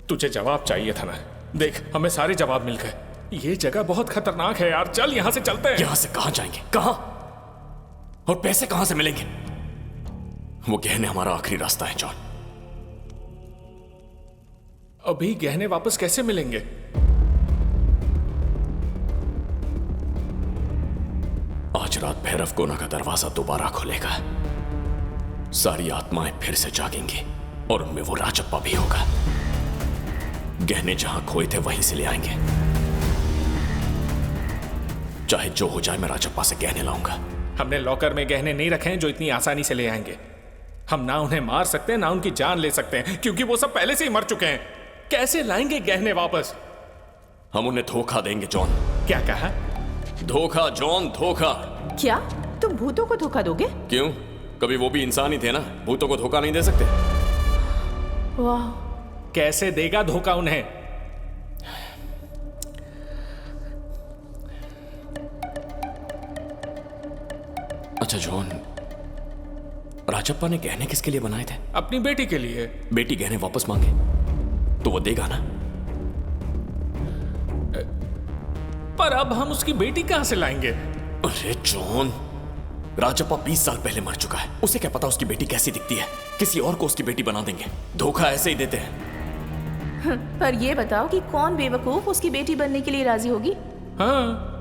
तुझे जवाब चाहिए था ना। देख, हमें सारे जवाब मिल गए। ये जगह बहुत खतरनाक है यार, चल यहाँ से चलते हैं। यहाँ से कहाँ जाएंगे? कहाँ? और पैसे कहाँ से मिलेंगे? वो गहने हमारा आखिरी रास्ता है जॉन। अभी गहने वापस कैसे मिलेंगे? आज रात भैरव कोना का दरवाजा दोबारा खुलेगा। सारी आत्माएं फिर से जागेंगी और उनमें वो राजप्पा भी होगा। गहने जहां खोए थे वहीं से ले आएंगे। चाहे जो हो जाए, मैं राजप्पा से गहने लाऊंगा। हमने लॉकर में गहने नहीं रखे हैं जो इतनी आसानी से ले आएंगे। हम ना उन्हें मार सकते हैं ना उनकी जान ले सकते हैं, क्योंकि वो सब पहले से ही मर चुके हैं। कैसे लाएंगे गहने वापस? हम उन्हें धोखा देंगे जॉन। क्या कहा? धोखा जॉन, धोखा। क्या तुम भूतों को धोखा दोगे? क्यों? कभी वो भी इंसान ही थे ना, भूतों को धोखा नहीं दे सकते। वाह, कैसे देगा धोखा उन्हें? अच्छा जॉन, राजप्पा ने गहने किसके लिए बनाए थे? अपनी बेटी के लिए। बेटी गहने वापस मांगे तो वो देगा ना? पर अब हम उसकी बेटी कहां से लाएंगे? अरे जॉन, राजप्पा 20 साल पहले मर चुका है। उसे क्या पता उसकी बेटी कैसी दिखती है? किसी और को उसकी बेटी बना देंगे। धोखा ऐसे ही देते हैं। पर ये बताओ कि कौन बेवकूफ उसकी बेटी बनने के लिए राजी होगी? हाँ,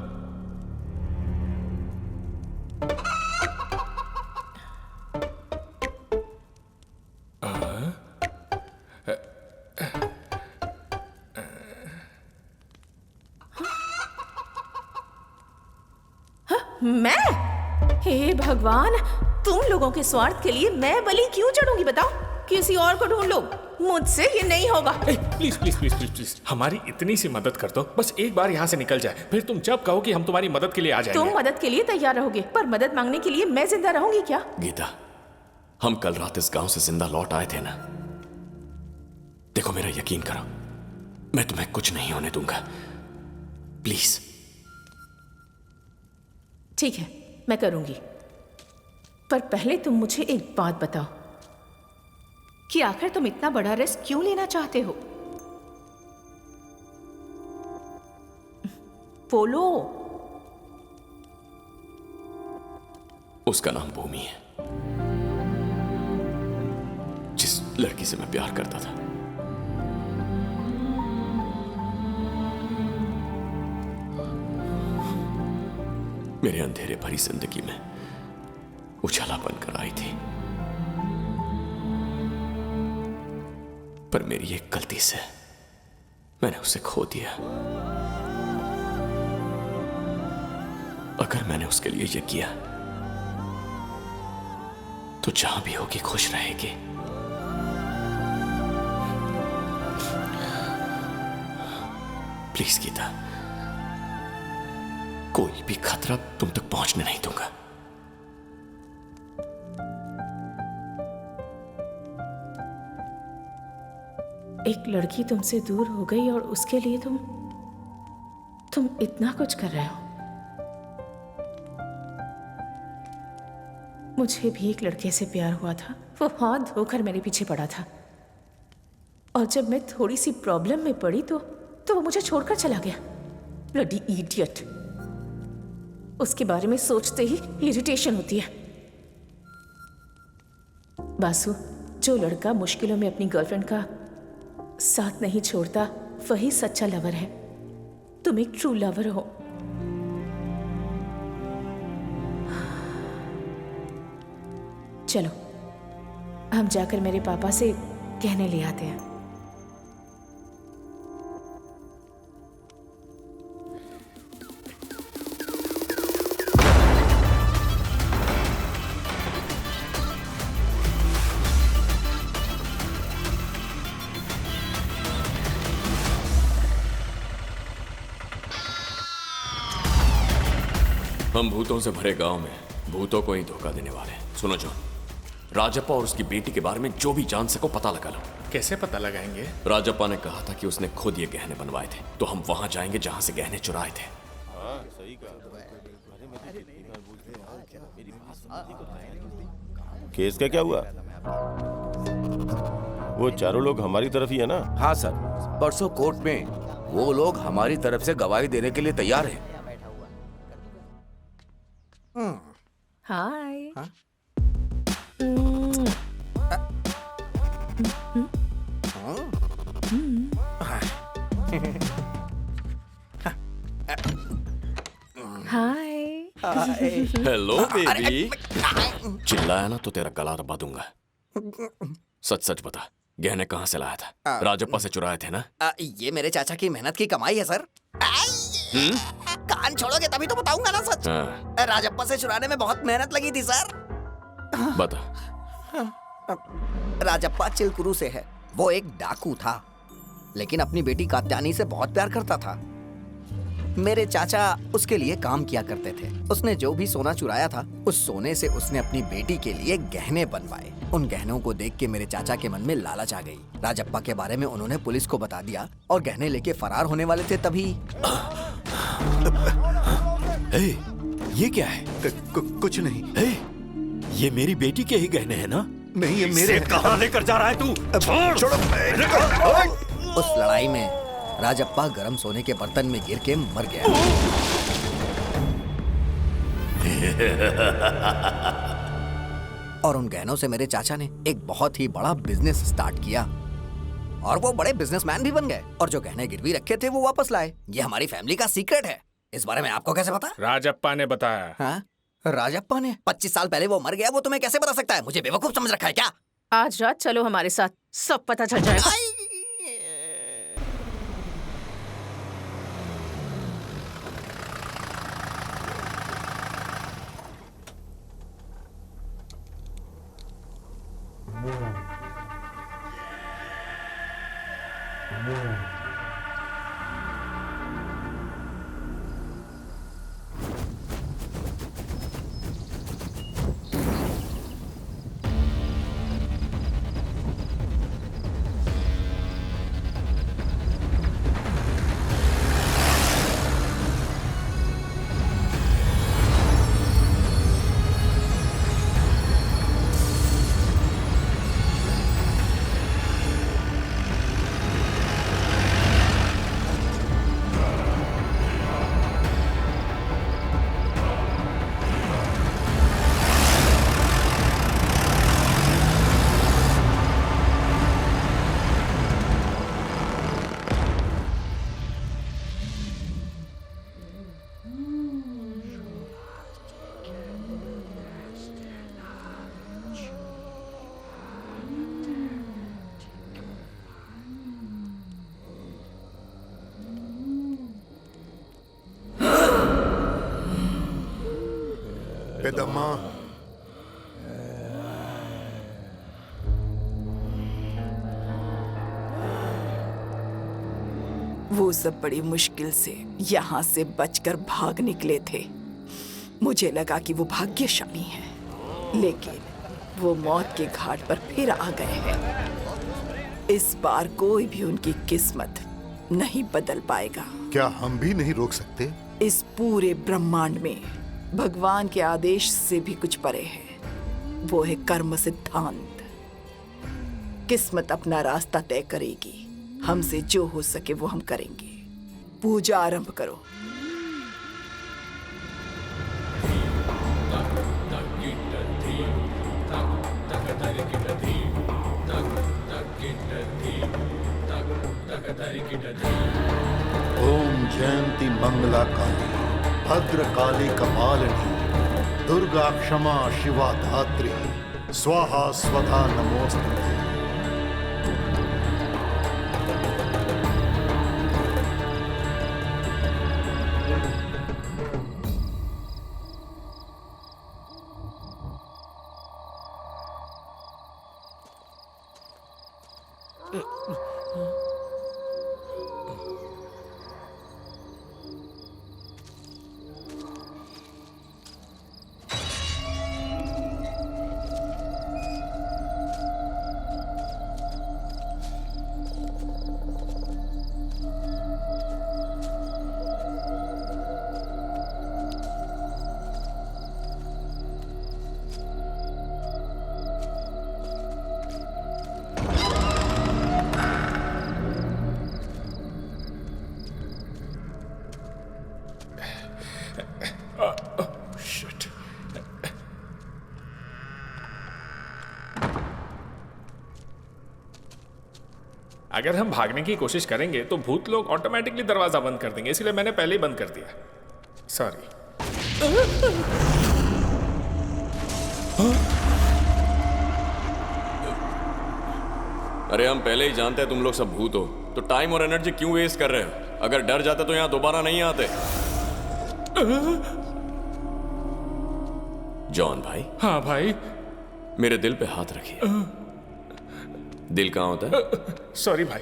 मैं? हे भगवान, तुम लोगों के स्वार्थ के लिए मैं बलि क्यों चढ़ूंगी बताओ? किसी और को ढूंढ लो, मुझसे ये नहीं होगा। Please please please please please, हमारी इतनी सी मदद कर दो। बस एक बार यहाँ से निकल जाए, फिर तुम जब कहो कि हम तुम्हारी मदद के लिए आ जाएंगे। तुम मदद के लिए तैयार रहोगे, पर मदद मांगने के लिए मैं जिंदा रहूंगी क्या? गीता, हम कल रात इस गांव से जिंदा लौट आए थे ना। देखो, मेरा यकीन करो, मैं तुम्हें कुछ नहीं होने दूंगा। प्लीज। ठीक है, मैं करूंगी। पर पहले तुम मुझे एक बात बताओ कि आखिर तुम इतना बड़ा रिस्क क्यों लेना चाहते हो? बोलो। उसका नाम भूमि है, जिस लड़की से मैं प्यार करता था। मेरे अंधेरे भरी जिंदगी में उछाला बनकर आई थी, पर मेरी एक गलती से मैंने उसे खो दिया। अगर मैंने उसके लिए ये किया तो जहां भी होगी खुश रहेगी। प्लीज गीता, कोई भी खतरा तुम तक पहुंचने नहीं दूंगा। एक लड़की तुमसे दूर हो गई और उसके लिए तुम इतना कुछ कर रहे हो। मुझे भी एक लड़के से प्यार हुआ था। वो हाथ धोकर मेरे पीछे पड़ा था, और जब मैं थोड़ी सी प्रॉब्लम में पड़ी तो वो मुझे छोड़कर चला गया। Bloody idiot. उसके बारे में सोचते ही इरिटेशन होती है। बासु, जो लड़का मुश्किलों में अपनी गर्लफ्रेंड का साथ नहीं छोड़ता वही सच्चा लवर है। तुम एक ट्रू लवर हो। चलो, हम जाकर मेरे पापा से कहने ले आते हैं। हम भूतों से भरे गांव में भूतों को ही धोखा देने वाले हैं। सुनो जॉन, राजप्पा और उसकी बेटी के बारे में जो भी जान सको पता लगा लो। कैसे पता लगाएंगे? राजप्पा ने कहा था कि उसने खुद ये गहने बनवाए थे, तो हम वहां जाएंगे जहां से गहने चुराए थे। केस का क्या हुआ? वो चारों लोग हमारी तरफ ही है ना? हाँ सर, परसों कोर्ट में वो लोग हमारी तरफ से गवाही देने के लिए तैयार हैं। हाय। हाय। Hello baby. चिल्लाया ना तो तेरा गला दबा दूंगा। सच सच बता, गहने कहाँ से लाया था? राजप्पा से चुराए थे ना? ये मेरे चाचा की मेहनत की कमाई है सर। कान छोड़ोगे तभी तो बताऊंगा ना सच। राजप्पा से चुराने में बहुत मेहनत लगी थी सर। बता। राजप्पा चिलकुरू से है। वो एक डाकू था, लेकिन अपनी बेटी कात्यानी से बहुत प्यार करता था। मेरे चाचा उसके लिए काम किया करते थे। उसने जो भी सोना चुराया था, उस सोने से उसने अपनी बेटी के लिए गहने बनवाए। उन गहनों को देख के मेरे चाचा के मन में लालच आ गई। राजप्पा के बारे में उन्होंने पुलिस को बता दिया और गहने लेके फरार होने वाले थे तभी। ये क्या है? कुछ नहीं। ये मेरी बेटी के ही गहने हैं ना? नहीं, ये मेरे। कहाँ लेकर जा रहा है तू? छोड़ो। उस लड़ाई में राजप्पा गरम सोने के बर्तन में गिर के मर गया। और उन गहनों से मेरे चाचा ने एक बहुत ही बड़ा बिजनेस स्टार्ट किया और वो बड़े बिजनेसमैन भी बन गए। और जो गहने गिरवी रखे थे वो वापस लाए। ये हमारी फैमिली का सीक्रेट है। इस बारे में आपको कैसे पता? राजप्पा ने बताया। हाँ? राजप्पा ने? 25 साल पहले वो मर गया, वो तुम्हें कैसे बता सकता है? मुझे बेवकूफ समझ रखा है क्या? आज रात चलो हमारे साथ, सब पता चल जाएगा। पेदम्मा, वो सब बड़ी मुश्किल से यहाँ से बचकर भाग निकले थे। मुझे लगा कि वो भाग्यशाली हैं, लेकिन वो मौत के घाट पर फिर आ गए हैं। इस बार कोई भी उनकी किस्मत नहीं बदल पाएगा। क्या हम भी नहीं रोक सकते? इस पूरे ब्रह्मांड में भगवान के आदेश से भी कुछ परे है। वो है कर्म सिद्धांत। किस्मत अपना रास्ता तय करेगी। हमसे जो हो सके वो हम करेंगे। पूजा आरंभ करो। ओम जयंती मंगला काली, भद्र काली कपालिनी, दुर्गा क्षमा शिवा धात्री, स्वाहा स्वधा नमोस्तुते। अगर हम भागने की कोशिश करेंगे तो भूत लोग ऑटोमेटिकली दरवाजा बंद कर देंगे, इसलिए मैंने पहले ही बंद कर दिया। सॉरी। अरे हम पहले ही जानते हैं तुम लोग सब भूत हो, तो टाइम और एनर्जी क्यों वेस्ट कर रहे हो? अगर डर जाते तो यहां दोबारा नहीं आते। जॉन भाई। हाँ भाई। मेरे दिल पे हाथ रखिए। दिल कहाँ होता है? सॉरी भाई।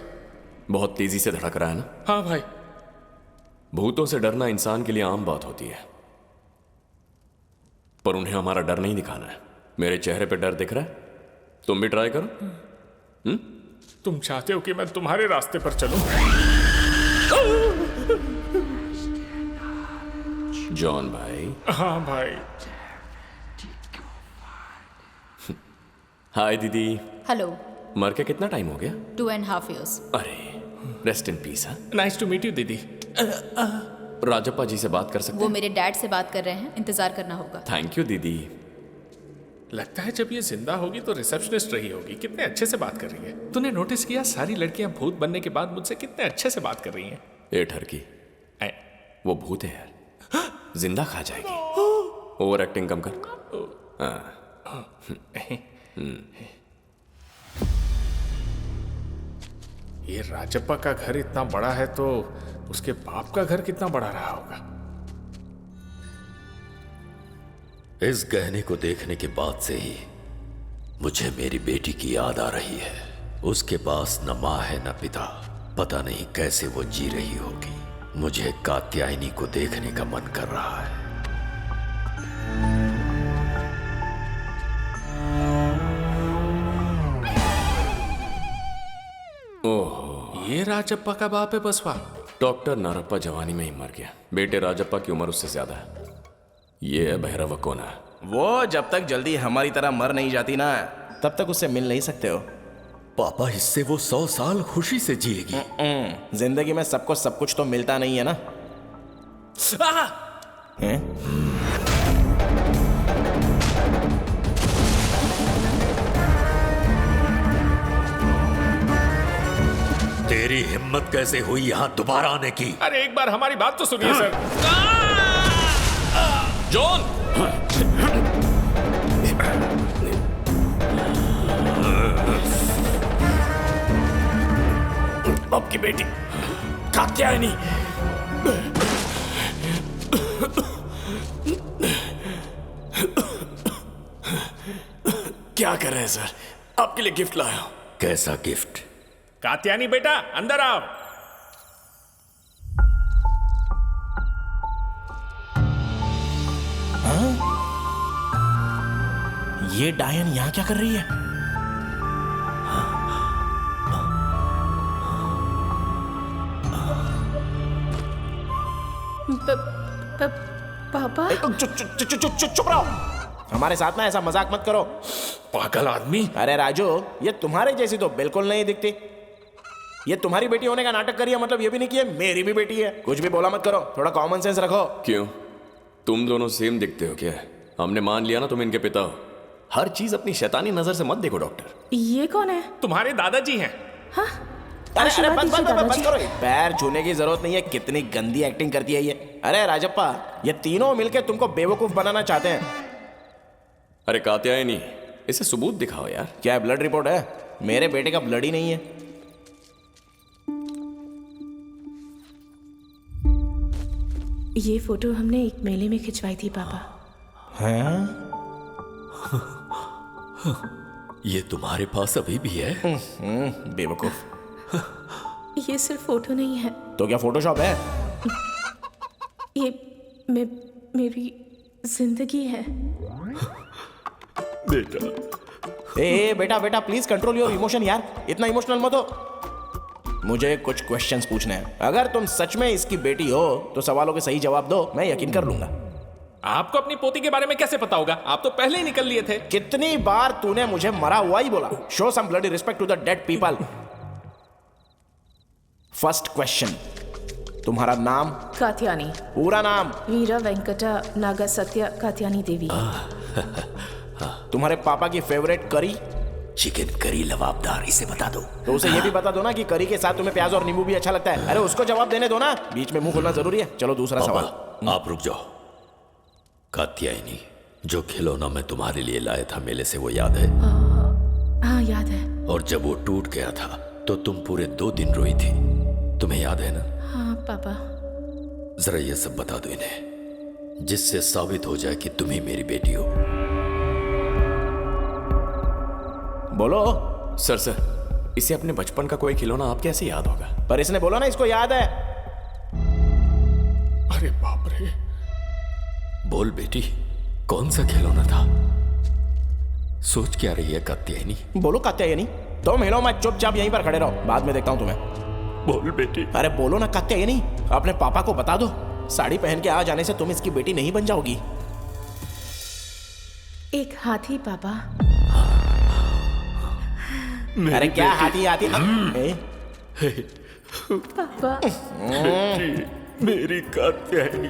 बहुत तेजी से धड़क रहा है ना? हाँ भाई। भूतों से डरना इंसान के लिए आम बात होती है, पर उन्हें हमारा डर नहीं दिखाना है। मेरे चेहरे पे डर दिख रहा है? तुम भी ट्राई करो। तुम चाहते हो कि मैं तुम्हारे रास्ते पर चलूं? जॉन भाई। हाँ भाई। हाय दीदी। हेलो। मर के कितना टाइम हो गया? 2.5 years। अरे रेस्ट इन पीस। हाँ, नाइस टू मीट यू दीदी। राजप्पा जी से बात कर सकते वो हैं? मेरे डैड से बात कर रहे हैं, इंतजार करना होगा। थैंक यू दीदी। लगता है जब ये जिंदा होगी तो रिसेप्शनिस्ट रही होगी। कितने अच्छे से बात कर रही है। तूने नोटिस किया सारी लड़कियां भूत बनने के बाद मुझसे कितने अच्छे से बात कर रही हैं? ए ठरकी, वो भूत है यार, जिंदा खा जाएगी। ओवर एक्टिंग कम कर। ये राजप्पा का घर इतना बड़ा है तो उसके बाप का घर कितना बड़ा रहा होगा। इस गहने को देखने के बाद से ही मुझे मेरी बेटी की याद आ रही है। उसके पास न माँ है न पिता, पता नहीं कैसे वो जी रही होगी। मुझे कात्यायनी को देखने का मन कर रहा है। ओह, ये राजप्पा का बाप है बसवा। डॉक्टर नारप्पा जवानी में ही मर गया। बेटे राजप्पा की उम्र उससे ज्यादा है। ये है भैरव कोना। वो जब तक जल्दी हमारी तरह मर नहीं जाती ना, तब तक उससे मिल नहीं सकते हो। पापा, इससे वो 100 साल खुशी से जिएगी। जिंदगी में सबको सब कुछ तो मिलता नहीं है ना। हैं? तेरी हिम्मत कैसे हुई यहां दोबारा आने की? अरे एक बार हमारी बात तो सुनिए सर। जॉन! बाप की बेटी कात्यायनी। क्या कर रहे हैं सर? आपके लिए गिफ्ट लाया हूं। कैसा गिफ्ट? कात्यायनी बेटा अंदर आओ। ये डायन यहां क्या कर रही है? पापा। चुप रहो। हमारे साथ ना ऐसा मजाक मत करो। पागल आदमी। अरे राजू, ये तुम्हारे जैसी तो बिल्कुल नहीं दिखती। ये तुम्हारी बेटी होने का नाटक करिए, मतलब ये भी नहीं कि ये मेरी भी बेटी है। कुछ भी बोला मत करो, थोड़ा कॉमन सेंस रखो। क्यों, तुम दोनों सेम दिखते हो क्या? हमने मान लिया ना तुम इनके पिता हो। हर चीज अपनी शैतानी नजर से मत देखो डॉक्टर। ये कौन है? तुम्हारे दादाजी हैं। हाँ? अरे आशीर्वाद बस दीजिए दादाजी। करो। पैर छूने की जरूरत नहीं है। कितनी गंदी एक्टिंग करती है ये। अरे राजप्पा, ये तीनों मिलके तुमको बेवकूफ बनाना चाहते हैं। अरे कात्यायनी, इसे सबूत दिखाओ यार। क्या ब्लड रिपोर्ट है? मेरे बेटे का ब्लड ही नहीं है। ये फोटो हमने एक मेले में खिंचवाई थी पापा। हैं? ये तुम्हारे पास अभी भी है? बेवकूफ। ये सिर्फ फोटो नहीं है। तो क्या फोटोशॉप है? ये मेरी जिंदगी है। बेटा। ए बेटा बेटा, प्लीज कंट्रोल योर इमोशन यार। इतना इमोशनल मत हो। मुझे कुछ क्वेश्चंस पूछने हैं। अगर तुम सच में इसकी बेटी हो तो सवालों के सही जवाब दो, मैं यकीन कर लूंगा। आपको अपनी पोती के बारे में कैसे पता होगा? आप तो पहले ही निकल लिए थे। कितनी बार तूने मुझे मरा हुआ ही बोला? Show some bloody respect to the dead people. First question, तुम्हारा नाम? कात्यानी। पूरा नाम? वीरा वेंकटा नागा सत्या कात्यानी देवी। तुम्हारे पापा की फेवरेट करी? चिकन करी लवाबदार, इसे बता दो। तो उसे ये भी बता दो ना कि करी के साथ तुम्हें प्याज और नींबू भी अच्छा लगता है। अरे उसको जवाब देने दो ना, बीच में मुंह खोलना जरूरी है। चलो दूसरा सवाल। आप रुक जाओ। कात्यायनी, जो खिलौना मैं तुम्हारे लिए लाया था मेले से, वो याद है? हाँ याद है। और जब वो टूट गया था तो तुम पूरे 2 दिन रोई थी, तुम्हें याद है ना? हाँ पापा। जरा ये सब बता दो इन्हें, जिससे साबित हो जाए कि तुम ही मेरी बेटी हो। बोलो। सर इसे अपने बचपन का कोई खिलौना आप कैसे याद होगा? पर इसने बोला ना इसको याद है। अरे बाप रे। बोल बेटी, कौन सा खिलौना था? सोच क्या रही है कात्यायनी? बोलो कात्यायनी। तुम हिलो मत, चुपचाप यहीं पर खड़े रहो, बाद में देखता हूं तुम्हें। बोल बेटी। अरे बोलो ना कात्यायनी, अपने पापा को बता दो। साड़ी पहन के आ जाने से तुम इसकी बेटी नहीं बन जाओगी। एक हाथी पापा। अरे क्या हाथी हाथी? पापा मेरी कात्यायनी।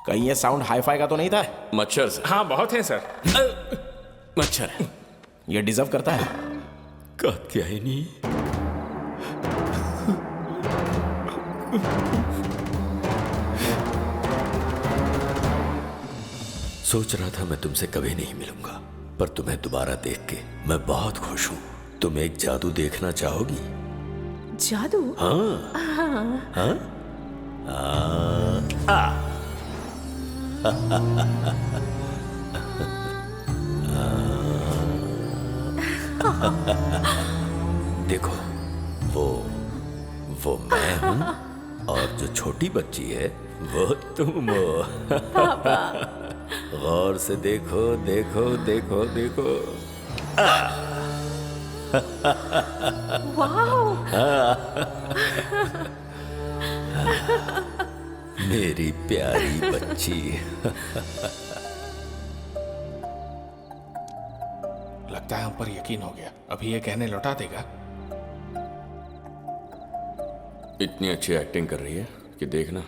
कहीं ये साउंड हाई-फाई का तो नहीं था? मच्छर सर। हाँ बहुत है सर। मच्छर है। ये डिजर्व करता है। कात्यायनी, सोच रहा था मैं तुमसे कभी नहीं मिलूंगा, पर तुम्हें दोबारा देख के मैं बहुत खुश हूं। तुम एक जादू देखना चाहोगी? जादू? हाँ। हाँ? देखो, वो मैं हूं, और जो छोटी बच्ची है वो तुम हो। गौर से देखो देखो देखो देखो। वाओ! मेरी प्यारी बच्ची। लगता है हम पर यकीन हो गया। अभी ये गहने लौटा देगा। इतनी अच्छी एक्टिंग कर रही है कि देखना,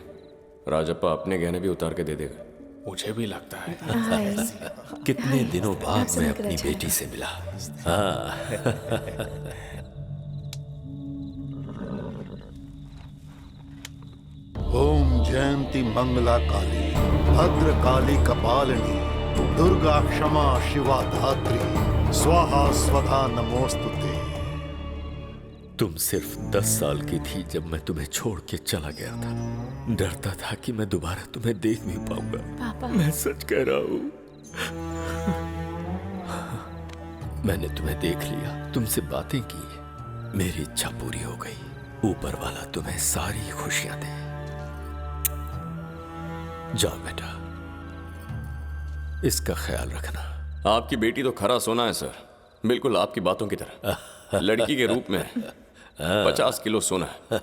राजप्पा अपने गहने भी उतार के दे देगा। मुझे भी लगता है। कितने दिनों बाद मैं अपनी बेटी से मिला। हाँ। ओम जयंती मंगला काली, भद्र काली कपालिनी, दुर्गा क्षमा शिवा धात्री, स्वाहा स्वधा नमोस्तुते। तुम सिर्फ 10 साल की थी जब मैं तुम्हें छोड़ के चला गया था। डरता था कि मैं दोबारा तुम्हें देख भी पाऊंगा। पापा। मैं सच कह रहा हूं। मैंने तुम्हें देख लिया, तुमसे बातें की, मेरी इच्छा पूरी हो गई। ऊपर वाला तुम्हें सारी खुशियां दे। जाओ बेटा, इसका ख्याल रखना। आपकी बेटी तो खरा सोना है सर, बिल्कुल आपकी बातों की तरह। लड़की के रूप में 50 किलो सोना है,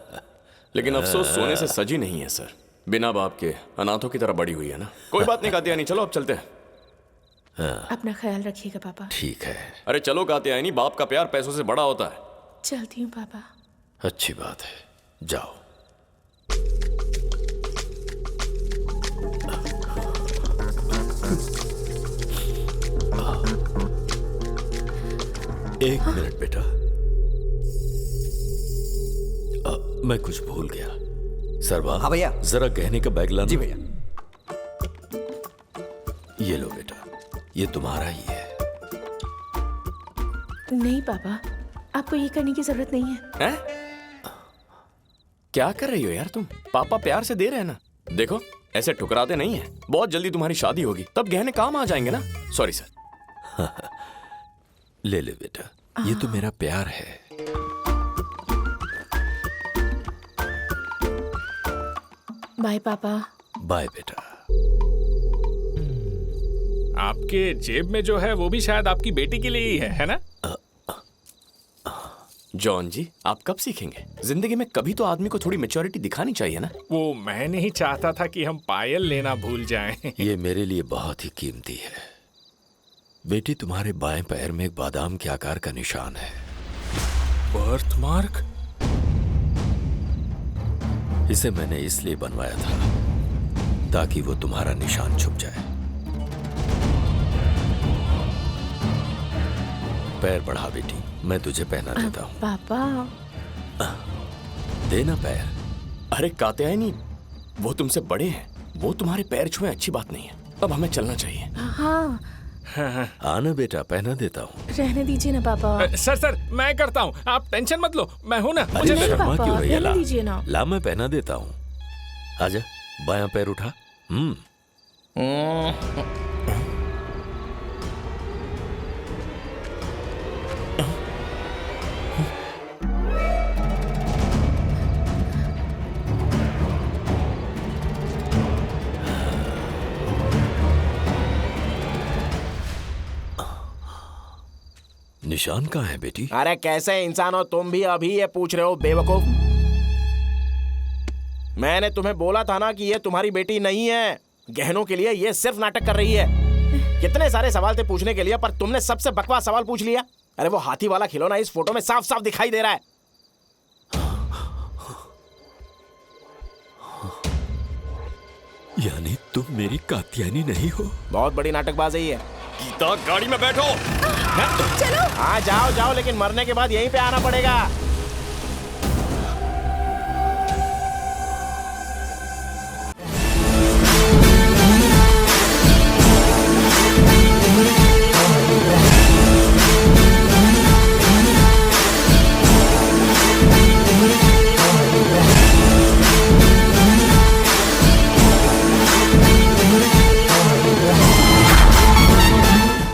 लेकिन अफसोस सोने से सजी नहीं है सर। बिना बाप के अनाथों की तरह बड़ी हुई है ना। कोई बात नहीं कात्यायनी, चलो अब चलते हैं। अपना ख्याल रखिएगा पापा। ठीक है। अरे चलो कात्यायनी, बाप का प्यार पैसों से बड़ा होता है। चलती हूँ पापा। अच्छी बात है, जाओ। एक मिनट बेटा, मैं कुछ भूल गया। सरवा। हाँ भैया। जरा गहने का बैग लाना। जी भैया। ये लो बेटा, ये तुम्हारा ही है। नहीं पापा, आपको ये करने की जरूरत नहीं है। हैं? क्या कर रही हो यार तुम? पापा प्यार से दे रहे हैं ना। देखो ऐसे ठुकराते नहीं है। बहुत जल्दी तुम्हारी शादी होगी, तब गहने काम आ जाएंगे ना। Sorry sir. ले ले बेटा, ये तो मेरा प्यार है। बाय पापा। बाय बेटा। आपके जेब में जो है वो भी शायद आपकी बेटी के लिए ही है ना? जॉन जी, आप कब सीखेंगे? जिंदगी में कभी तो आदमी को थोड़ी मैच्योरिटी दिखानी चाहिए ना। वो मैं नहीं चाहता था कि हम पायल लेना भूल जाएं। ये मेरे लिए बहुत ही कीमती है। बेटी, तुम्हारे बाएं पैर में एक बादाम के आकार का निशान है। Birth mark? इसे मैंने इसलिए बनवाया था ताकि वो तुम्हारा निशान छुप जाए। पैर बढ़ा बेटी, मैं तुझे पहना देता हूँ। पापा देना पैर। अरे कात्यायनी, वो तुमसे बड़े हैं, वो तुम्हारे पैर छुए अच्छी बात नहीं है। अब हमें चलना चाहिए। हाँ आना बेटा, पहना देता हूँ। रहने दीजिए ना पापा। सर मैं करता हूँ, आप टेंशन मत लो, मैं हूँ ना। अरे नहीं शर्मा पापा, क्यों रही है? रहने दीजिए ना। ला मैं पहना देता हूँ। आजा, बायां पैर उठा। निशान कहाँ है बेटी? अरे कैसे इंसान हो तुम भी, अभी ये पूछ रहे हो बेवकूफ? मैंने तुम्हें बोला था ना कि ये तुम्हारी बेटी नहीं है। गहनों के लिए ये सिर्फ नाटक कर रही है। कितने सारे सवाल थे पूछने के लिए, पर तुमने सबसे बकवास सवाल पूछ लिया। अरे वो हाथी वाला खिलौना इस फोटो में साफ साफ दिखाई दे रहा है। यानी तुम मेरी कात्यायनी नहीं हो? बहुत बड़ी नाटकबाजी है। गीता, गाड़ी में बैठो। हाँ जाओ जाओ, लेकिन मरने के बाद यहीं पे आना पड़ेगा।